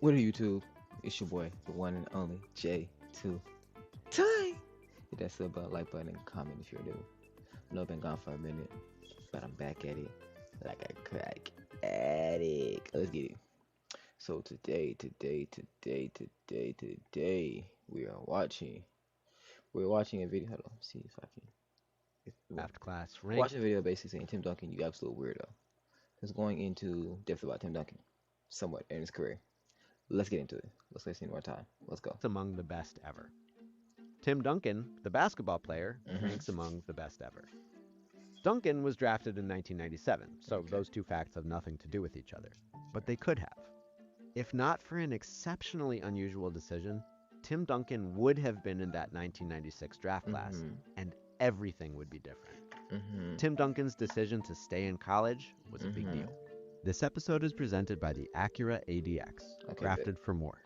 What are YouTube? It's your boy, the one and only J2. Time! Hit that sub button, like button, and comment if you're new. I know I've been gone for a minute, but I'm back at it like a crack addict. Let's get it. So today, we're watching a video. Hold on, see if I can. Draft class rank. Watching a video basically saying Tim Duncan, you absolute weirdo. It's going into depth about Tim Duncan, somewhat in his career. Let's get into it. Let's waste any more time. Let's go. Among the best ever. Tim Duncan, the basketball player, Mhm. ranks among the best ever. Duncan was drafted in 1997, so Okay. those two facts have nothing to do with each other. But they could have. If not for an exceptionally unusual decision, Tim Duncan would have been in that 1996 draft class, Mhm. and everything would be different. Mhm. Tim Duncan's decision to stay in college was a big Mhm. deal. This episode is presented by the Acura ADX, Okay, crafted for more.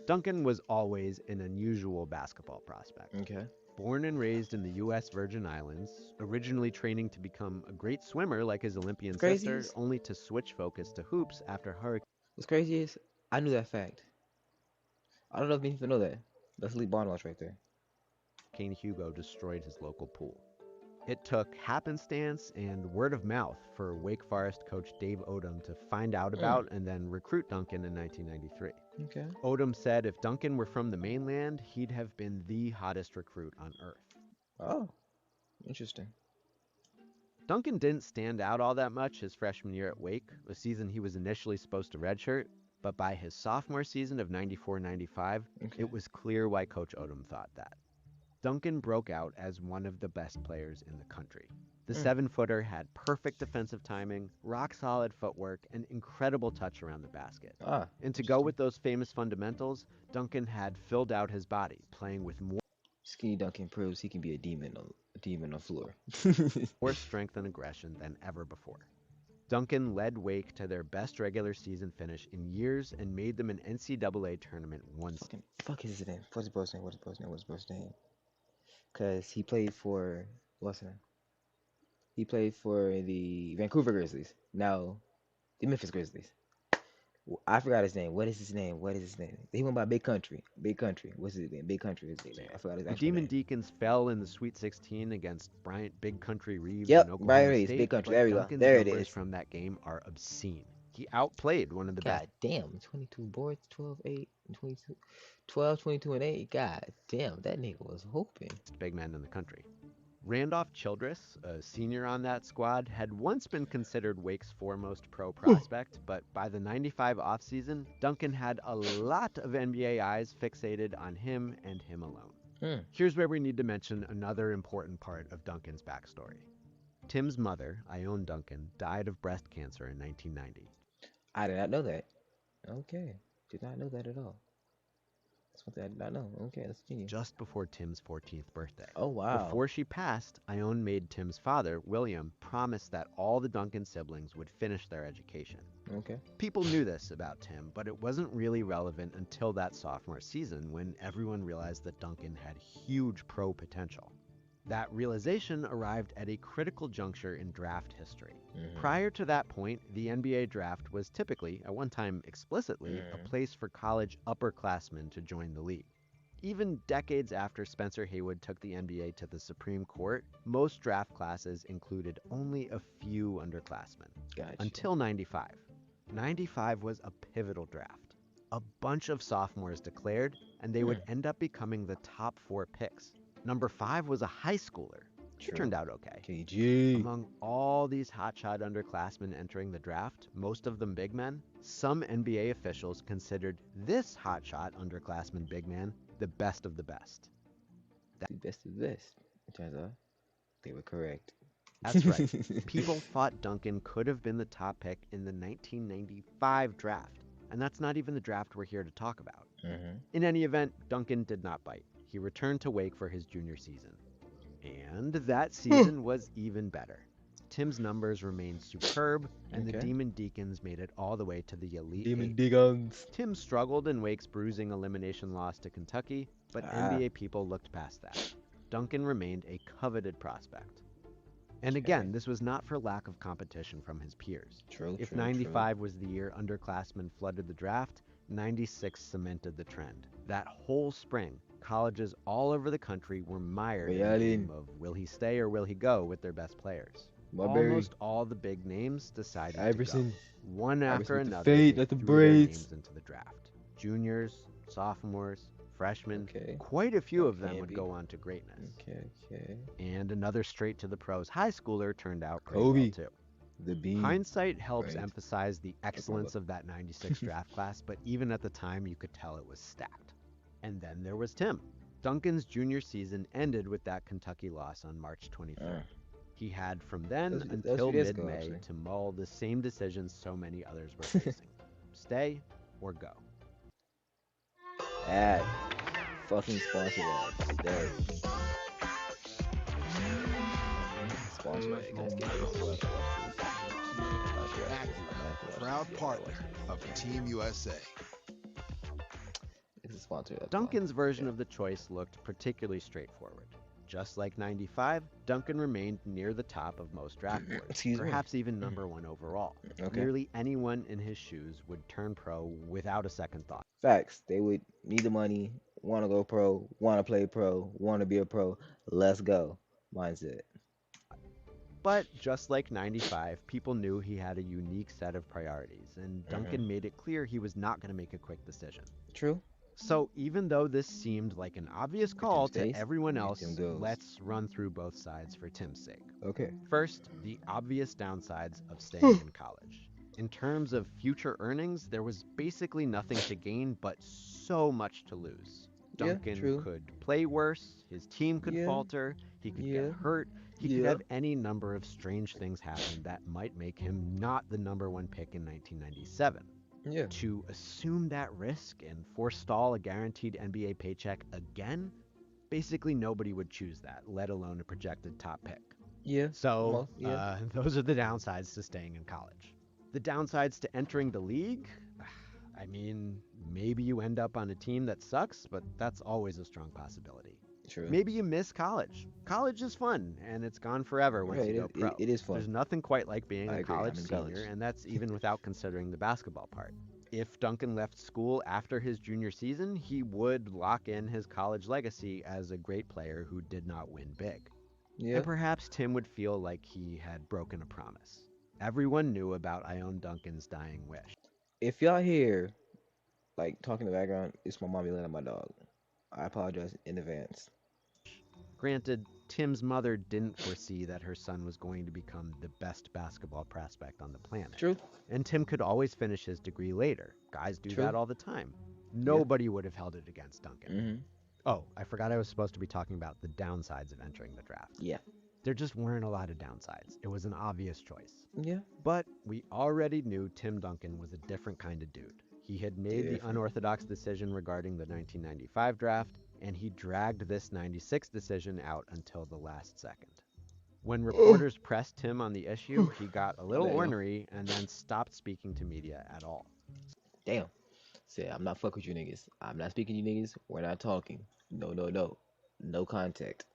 Duncan was always an unusual basketball prospect. Okay. Born and raised in the U.S. Virgin Islands, originally training to become a great swimmer like his Olympian Crazy sister, is- only to switch focus to hoops after Hurricane What's crazy is I knew that fact. I don't know if many people know that. That's Lee Barnwell right there. Hugo destroyed his local pool. It took happenstance and word of mouth for Wake Forest coach Dave Odom to find out about and then recruit Duncan in 1993. Okay. Odom said if Duncan were from the mainland, he'd have been the hottest recruit on earth. Oh, interesting. Duncan didn't stand out all that much his freshman year at Wake, a season he was initially supposed to redshirt, but by his sophomore season of 94-95, Okay. it was clear why Coach Odom thought that. Duncan broke out as one of the best players in the country. The 7-footer had perfect defensive timing, rock-solid footwork, and incredible touch around the basket. Ah. And to go with those famous fundamentals, Duncan had filled out his body, playing with Skinny Duncan proves he can be a demon on floor. more strength and aggression than ever before. Duncan led Wake to their best regular season finish in years and made them an NCAA tournament once. Fuck is his name? What's his brother's name? What's his brother's name? Cause he played for what's his name? He played for the Vancouver Grizzlies. Now, the Memphis Grizzlies. I forgot his name. What is his name? What is his name? He went by Big Country. Big Country. What's his name? Big Country is his name. I forgot his The actual Demon name. Deacons fell in the Sweet 16 against Bryant Big Country Reeves Yep, in Oklahoma Brian Reeves, State, Big Country. but There we go. Duncan's There it numbers is. from that game are obscene. He outplayed one of the best God damn. 22 boards, 12, 8, and 22. 12, 22, and 8. God damn. That nigga was hoping. big men in the country. Randolph Childress, a senior on that squad, had once been considered Wake's foremost pro prospect, but by the 95 offseason, Duncan had a lot of NBA eyes fixated on him and him alone. Here's where we need to mention another important part of Duncan's backstory. Tim's mother, Ione Duncan, died of breast cancer in 1990. I did not know that. Okay. Did not know that at all. That's one thing I did not know. Okay, let's continue. Just before Tim's 14th birthday. Oh, wow. Before she passed, Ione made Tim's father, William, promise that all the Duncan siblings would finish their education. Okay. People knew this about Tim, but it wasn't really relevant until that sophomore season when everyone realized that Duncan had huge pro potential. That realization arrived at a critical juncture in draft history. Prior to that point, the NBA draft was typically, at one time explicitly, a place for college upperclassmen to join the league. Even decades after Spencer Haywood took the NBA to the Supreme Court, most draft classes included only a few underclassmen. Gotcha. Until 95. 95 was a pivotal draft. A bunch of sophomores declared, and they would end up becoming the top 4 picks. Number 5 was a high schooler. She turned out okay. KG. Among all these hotshot underclassmen entering the draft, most of them big men, some NBA officials considered this hotshot underclassman big man the best of the best. The best of the best. It turns out they were correct. That's right. People thought Duncan could have been the top pick in the 1995 draft, and that's not even the draft we're here to talk about. In any event, Duncan did not bite. He returned to Wake for his junior season. And that season was even better. Tim's numbers remained superb, and the Demon Deacons made it all the way to the Elite Eight. Deacons. Tim struggled in Wake's bruising elimination loss to Kentucky, but NBA people looked past that. Duncan remained a coveted prospect. And Okay. again, this was not for lack of competition from his peers. True, If true, true. 95 was the year underclassmen flooded the draft, 96 cemented the trend. That whole spring, colleges all over the country were mired in a Reality, game of will he stay or will he go with their best players. Marbury, Almost all the big names decided to go. Iverson. One Iverson after with the another, fade, they not the threw their braids. names into the draft. Juniors, sophomores, freshmen, Okay. quite a few That of them can would be. go on to greatness. Okay, okay. And another straight to the pros high schooler turned out pretty well Kobe, too. the bean. Hindsight helps Right. emphasize the That's my excellence of that 96 draft class, but even at the time, you could tell it was stacked. And then there was Tim. Duncan's junior season ended with that Kentucky loss on March uh, 23rd. He had from then that was a until few days mid ago, May actually. to mull the same decisions so many others were facing stay or go. Ad. Fucking sponsor ads. There. Sponsor ad. Guys, get this. Watch this. Acura, proud partner of Team USA. It's a sponsor ad. Duncan's version Okay. of the choice looked particularly straightforward. Just like 95, Duncan remained near the top of most draft boards, Excuse me. perhaps even number one overall. Okay. Nearly anyone in his shoes would turn pro without a second thought. Facts. They would need the money, want to go pro, want to play pro, want to be a pro. Let's go. Mindset. But just like 95, people knew he had a unique set of priorities, and Duncan made it clear he was not going to make a quick decision. True. So, even though this seemed like an obvious If Tim call to stays, everyone if else, Tim goes. let's run through both sides for Tim's sake. Okay. First, the obvious downsides of staying in college. In terms of future earnings, there was basically nothing to gain but so much to lose. Yeah, Duncan true. could play worse, his team could Yeah, falter, he could yeah, get hurt, he could yeah. have any number of strange things happen that might make him not the number one pick in 1997. Yeah. To assume that risk and forestall a guaranteed NBA paycheck again, basically nobody would choose that, let alone a projected top pick. Yeah. So, Yeah. those are the downsides to staying in college. The downsides to entering the league? I mean, maybe you end up on a team that sucks, but that's always a strong possibility. True. Maybe you miss college. College is fun, and it's gone forever once Right, you go pro. it is fun. There's nothing quite like being I a agree, I'm college in senior, college. and that's even without considering the basketball part. If Duncan left school after his junior season, he would lock in his college legacy as a great player who did not win big. Yeah. And perhaps Tim would feel like he had broken a promise. Everyone knew about Ione Duncan's dying wish. If y'all hear like talking in the background, it's my mom yelling at my dog. I apologize in advance. Granted, Tim's mother didn't foresee that her son was going to become the best basketball prospect on the planet. True. And Tim could always finish his degree later. Guys do True. that all the time. Nobody would have held it against Duncan. Mm-hmm. Oh, I forgot I was supposed to be talking about the downsides of entering the draft. Yeah. There just weren't a lot of downsides. It was an obvious choice. Yeah. But we already knew Tim Duncan was a different kind of dude. He had made the Different. unorthodox decision regarding the 1995 draft, and he dragged this 96 decision out until the last second. When reporters pressed him on the issue, he got a little There you go. ornery and then stopped speaking to media at all. Damn. Say I'm not fuck with you niggas. I'm not speaking to you niggas. We're not talking. No, no, no. No contact.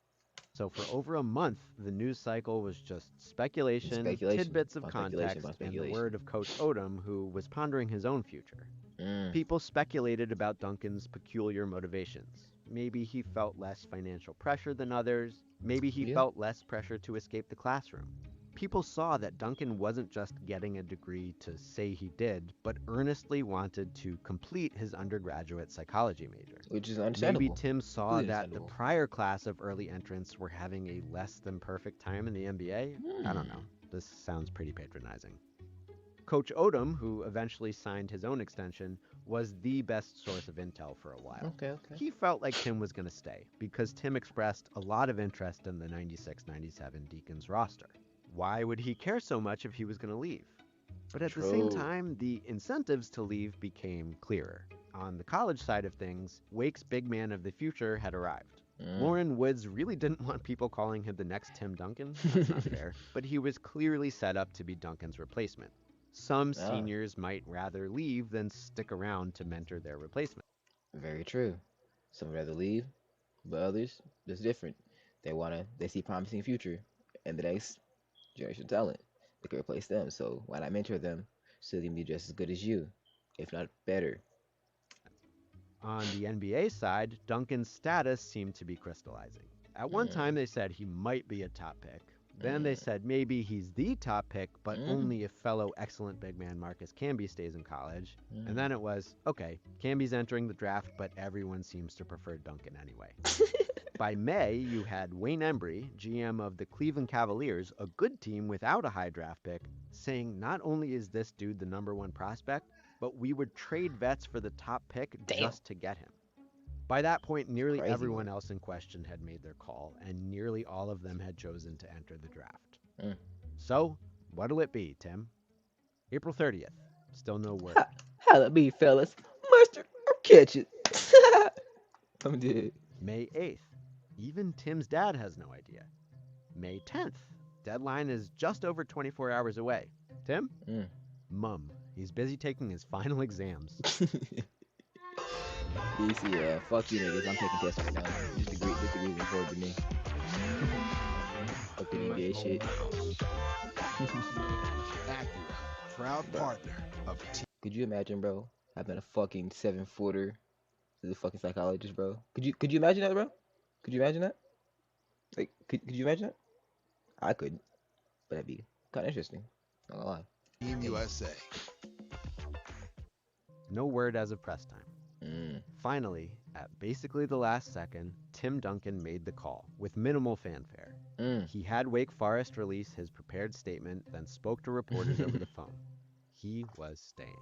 So for over a month, the news cycle was just speculation, Speculation. tidbits of Upon speculation, context, upon and the speculation. word of Coach Odom, who was pondering his own future. Mm. People speculated about Duncan's peculiar motivations. Maybe he felt less financial pressure than others. Maybe he Yeah. felt less pressure to escape the classroom. People saw that Duncan wasn't just getting a degree to say he did, but earnestly wanted to complete his undergraduate psychology major. Which is Maybe understandable. Tim saw Really that the understandable. prior class of early entrants were having a less than perfect time in the NBA. I don't know. This sounds pretty patronizing. Coach Odom, who eventually signed his own extension, was the best source of intel for a while. Okay, okay. He felt like Tim was going to stay because Tim expressed a lot of interest in the 96-97 Deacons roster. Why would he care so much if he was going to leave? But at the same True. time, the incentives to leave became clearer. On the college side of things, Wake's big man of the future had arrived. Mm. Warren Woods really didn't want people calling him the next Tim Duncan. That's not fair. But he was clearly set up to be Duncan's replacement. Some Ah. seniors might rather leave than stick around to mentor their replacement. Very true. Some rather leave, but others, it's different. They see promising future in the next generational talent. They could replace them. So why not mentor them so they can be just as good as you, if not better? On the NBA side, Duncan's status seemed to be crystallizing. At one time, Mm, they said he might be a top pick. Then they mm, said maybe he's the top pick, but mm, only if fellow excellent big man Marcus Camby stays in college. And mm. then it was, okay, Camby's entering the draft, but everyone seems to prefer Duncan anyway. By May, you had Wayne Embry, GM of the Cleveland Cavaliers, a good team without a high draft pick, saying not only is this dude the number one prospect, but we would trade vets for the top pick Damn, just to get him. By that point, nearly crazy everyone work. else in question had made their call, and nearly all of them had chosen to enter the draft. Mm. So, what'll it be, Tim? April 30th. Still no word. Holla at me, fellas. Mustard or ketchup. I'm dead. May 8th. Even Tim's dad has no idea. May 10th. Deadline is just over 24 hours away. Tim? Mm. Mum. He's busy taking his final exams. Easy, fuck you niggas. I'm taking tests right now. This degree is important to me. Fuck the NBA shit. Acura, proud partner of Team. Could you imagine, bro, having a fucking 7-footer to the fucking psychologist, bro? Could you imagine that, bro? Could you imagine that? Like, could you imagine that? I couldn't, but that'd be kind of interesting. Not gonna lie. Team USA. No word as of press time. Mm. Finally, at basically the last second, Tim Duncan made the call, with minimal fanfare. Mm. He had Wake Forest release his prepared statement, then spoke to reporters over the phone. He was staying.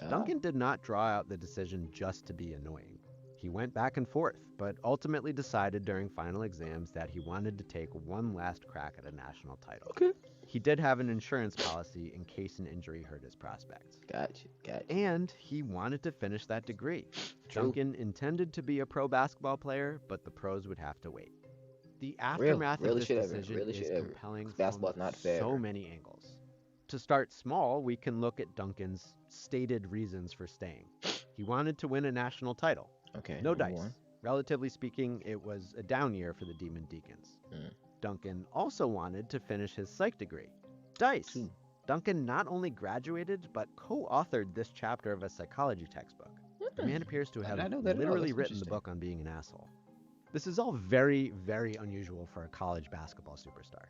Ah. Duncan did not draw out the decision just to be annoying. He went back and forth, but ultimately decided during final exams that he wanted to take one last crack at a national title. Okay. He did have an insurance policy in case an injury hurt his prospects. Gotcha. And he wanted to finish that degree. True. Duncan intended to be a pro basketball player, but the pros would have to wait. The aftermath of Realest this shit ever. decision Realest is shit ever. compelling 'Cause basketball's from not fair. so many angles. To start small, we can look at Duncan's stated reasons for staying. He wanted to win a national title. Okay. No number dice. one. Relatively speaking, it was a down year for the Demon Deacons. Mm. Duncan also wanted to finish his psych degree. Dice. Two. Duncan not only graduated, but co-authored this chapter of a psychology textbook. The man appears to I have did not know that at all. literally That's written the interesting. book on being an asshole. This is all very, very unusual for a college basketball superstar.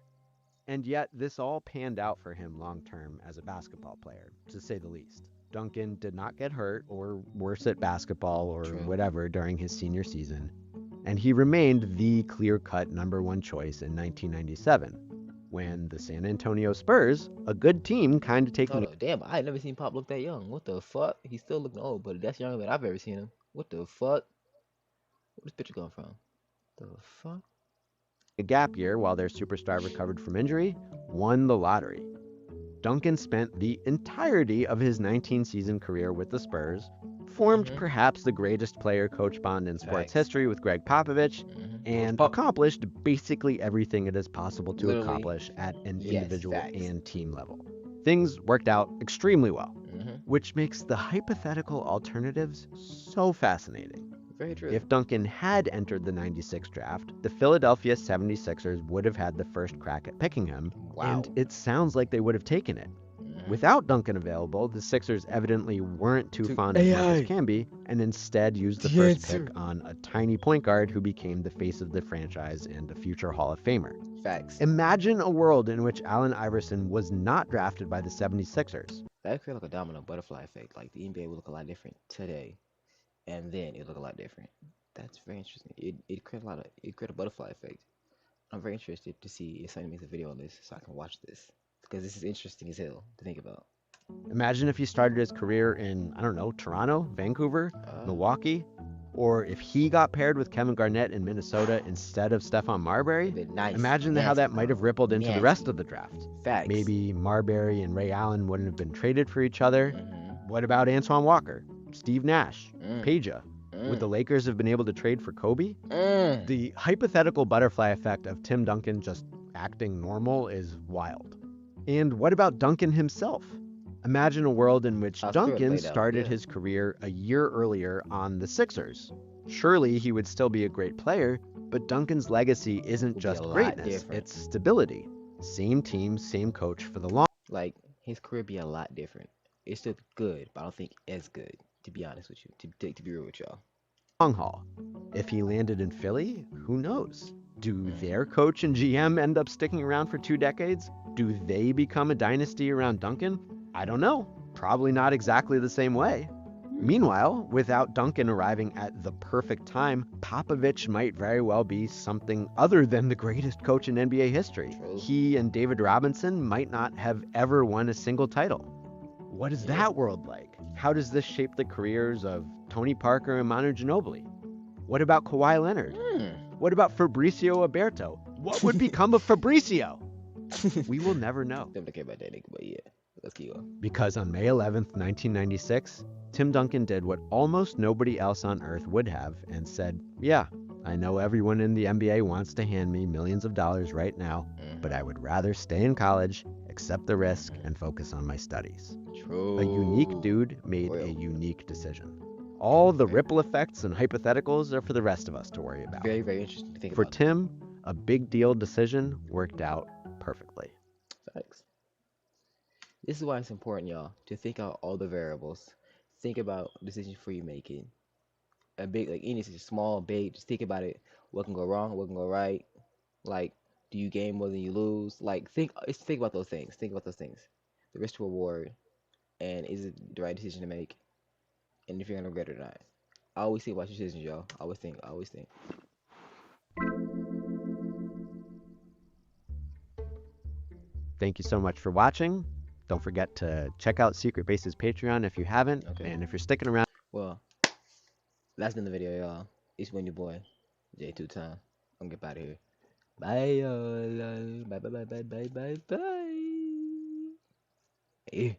And yet, this all panned out for him long term as a basketball player, to say the least. Duncan did not get hurt or worse at basketball or True. whatever during his senior season, and he remained the clear-cut number one choice in 1997, when the San Antonio Spurs, a good team kind of taking Hold on. Damn, I ain't never seen Pop look that young. What the fuck? He's still looking old, but that's younger than I've ever seen him. What the fuck? Where's this picture come from? The fuck? a gap year while their superstar recovered from injury, won the lottery. Duncan spent the entirety of his 19-season career with the Spurs, formed Mhm. perhaps the greatest player-coach bond in sports Facts. history with Greg Popovich, Mhm. and Pop- accomplished basically everything it is possible to Literally, accomplish at an yes, individual facts. and team level. Things worked out extremely well, Mhm. which makes the hypothetical alternatives so fascinating. Very true. If Duncan had entered the 96 draft, the Philadelphia 76ers would have had the first crack at picking him, Wow. and it sounds like they would have taken it. Mhm. Without Duncan available, the Sixers evidently weren't too To fond of AI. Marcus Camby, and instead used the The first answer. pick on a tiny point guard who became the face of the franchise and a future Hall of Famer. Facts. Imagine a world in which Allen Iverson was not drafted by the 76ers. That create like a domino butterfly effect. Like the NBA would look a lot different today, and then it look a lot different. That's very interesting. It create a butterfly effect. I'm very interested to see if somebody makes a video on this so I can watch this because this is interesting as hell to think about. Imagine if he started his career in, I don't know, Toronto, Vancouver, Milwaukee, or if he got paired with Kevin Garnett in Minnesota instead of Stephon Marbury. It'd be nice. Imagine how that might have rippled into the Nasty. rest of the draft. Facts. Maybe Marbury and Ray Allen wouldn't have been traded for each other. Mhm. What about Antoine Walker, Steve Nash, Mm. Peja? Would the Lakers have been able to trade for Kobe? Mm. The hypothetical butterfly effect of Tim Duncan just acting normal is wild. And what about Duncan himself? Imagine a world in which How Spirit Duncan played out, started yeah. his career a year earlier on the Sixers. Surely he would still be a great player, but Duncan's legacy isn't Would be just a lot greatness, different. it's stability. Same team, same coach for the long Like his career be a lot different. It's still good, but I don't think as good. To be honest with you, to be real with y'all. haul. If he landed in Philly, who knows? Do Mm. their coach and GM end up sticking around for 2 decades? Do they become a dynasty around Duncan? I don't know. Probably not exactly the same way. Meanwhile, without Duncan arriving at the perfect time, Popovich might very well be something other than the greatest coach in NBA history. True. He and David Robinson might not have ever won a single title. What is Yeah. that world like? How does this shape the careers of Tony Parker and Manu Ginobili? What about Kawhi Leonard? What about Fabrizio Alberto? What would become of Fabrizio? We will never know. Don't care about that nigga, but yeah, let's keep going. Because on May 11th, 1996, Tim Duncan did what almost nobody else on earth would have and said, yeah, I know everyone in the NBA wants to hand me millions of dollars right now, but I would rather stay in college, accept the risk, and focus on my studies. True. A unique dude made Real. a unique decision. All the ripple effects and hypotheticals are for the rest of us to worry about. Very, very interesting to think For about. Tim, a big deal decision worked out perfectly. Facts. This is why it's important, y'all, to think out all the variables. Think about decisions before you make it. A big, like any decision, small, big, just think about it. What can go wrong? What can go right? Like, do you gain more than you lose? Like, think about those things. Think about those things. The risk to reward, and is it the right decision to make? And if you're gonna regret it or not. I always think about your decisions, y'all. I always think. Thank you so much for watching. Don't forget to check out Secret Base's Patreon if you haven't. Okay. And if you're sticking around, Well, that's been the video, y'all. It's been your boy, J2 Time. I'm gonna get out of here. Bye, y'all. Bye, bye, bye, bye, bye, bye, bye. Yeah.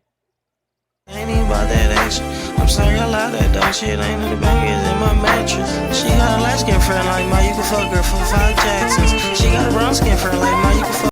Ain't even about that action. I'm sorry, I lie, that dumb shit ain't in the bag, it's in my mattress. She got a light skin friend like mine, you can fuck her for 5 Jacksons. She got a brown skin friend like mine, you can fuck